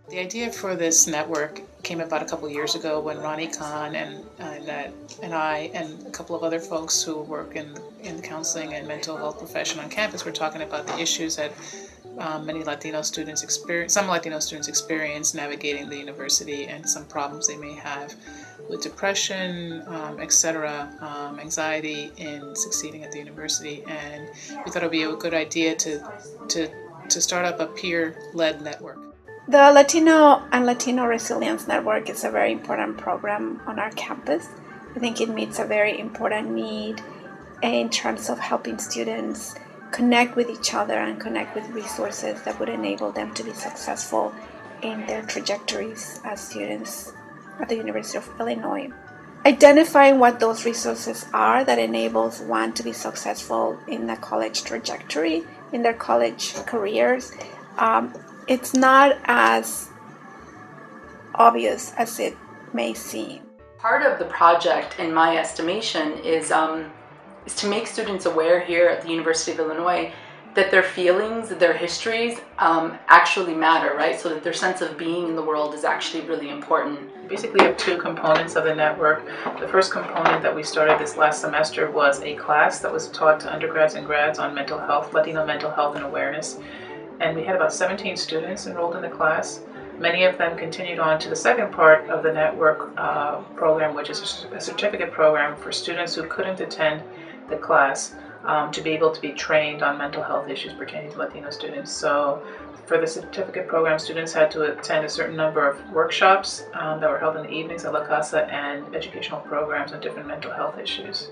The idea for this network came about a couple of years ago when Veronica Kann and I and a couple of other folks who work in the counseling and mental health profession on campus were talking about the issues that some Latino students experience navigating the university, and some problems they may have with depression, etc., anxiety in succeeding at the university. And we thought it would be a good idea to start up a peer-led network. The Latino and Latino Resilience Network is a very important program on our campus. I think it meets a very important need in terms of helping students connect with each other and connect with resources that would enable them to be successful in their trajectories as students at the University of Illinois. Identifying what those resources are that enables one to be successful in the college trajectory, in their college careers, it's not as obvious as it may seem. Part of the project, in my estimation, is to make students aware here at the University of Illinois that their feelings, their histories actually matter, right? So that their sense of being in the world is actually really important. Basically, we have two components of the network. The first component that we started this last semester was a class that was taught to undergrads and grads on mental health, Latino mental health and awareness. And we had about 17 students enrolled in the class. Many of them continued on to the second part of the network program, which is a certificate program for students who couldn't attend the class to be able to be trained on mental health issues pertaining to Latino students. So for the certificate program, students had to attend a certain number of workshops that were held in the evenings at La Casa and educational programs on different mental health issues.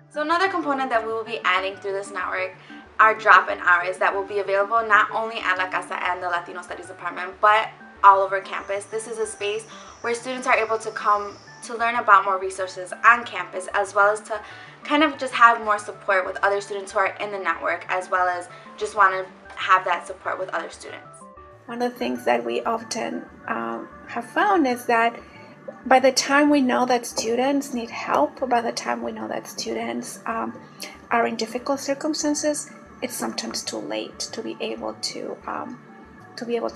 So another component that we will be adding through this network are drop-in hours that will be available not only at La Casa and the Latino Studies Department, but all over campus. This is a space where students are able to come to learn about more resources on campus, as well as to kind of just have more support with other students who are in the network, as well as just want to have that support with other students. One of the things that we often have found is that by the time we know that students need help, or by the time we know that students are in difficult circumstances, it's sometimes too late to be able to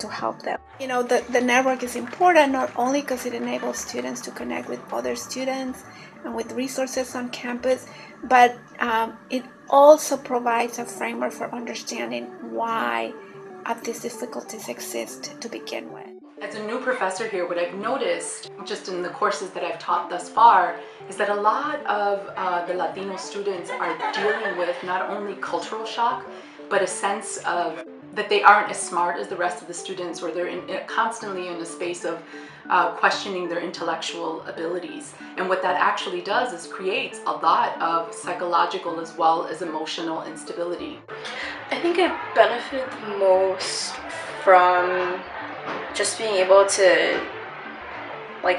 help them. You know, the network is important not only because it enables students to connect with other students and with resources on campus, but it also provides a framework for understanding why these difficulties exist to begin with. As a new professor here, what I've noticed, just in the courses that I've taught thus far, is that a lot of the Latino students are dealing with not only cultural shock, but a sense of that they aren't as smart as the rest of the students, or they're constantly in a space of questioning their intellectual abilities. And what that actually does is creates a lot of psychological as well as emotional instability. I think I benefit the most from just being able to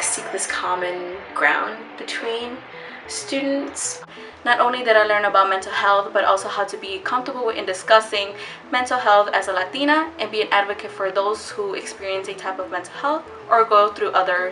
seek this common ground between students. Not only did I learn about mental health, but also how to be comfortable in discussing mental health as a Latina and be an advocate for those who experience a type of mental health or go through other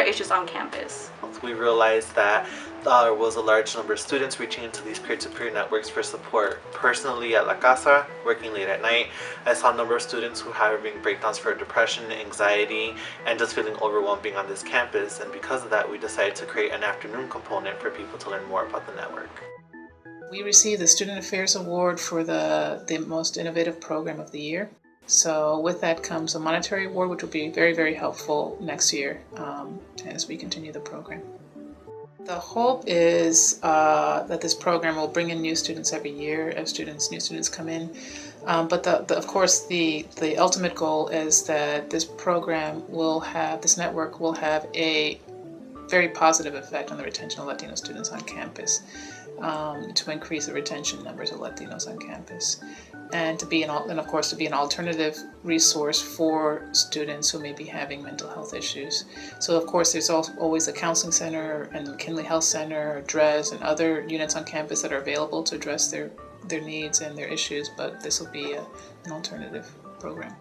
issues on campus. We realized that there was a large number of students reaching into these peer-to-peer networks for support. Personally, at La Casa, working late at night, I saw a number of students who were having breakdowns for depression, anxiety, and just feeling overwhelmed being on this campus. And because of that, we decided to create an afternoon component for people to learn more about the network. We received the Student Affairs Award for the most innovative program of the year. So with that comes a monetary award, which will be very, very helpful next year as we continue the program. The hope is that this program will bring in new students every year as new students come in. But of course, the ultimate goal is that this network will have a very positive effect on the retention of Latino students on campus, to increase the retention numbers of Latinos on campus, and to be an alternative resource for students who may be having mental health issues. So of course there's always a counseling center and the McKinley Health Center, DRES, and other units on campus that are available to address their needs and their issues, but this will be an alternative program.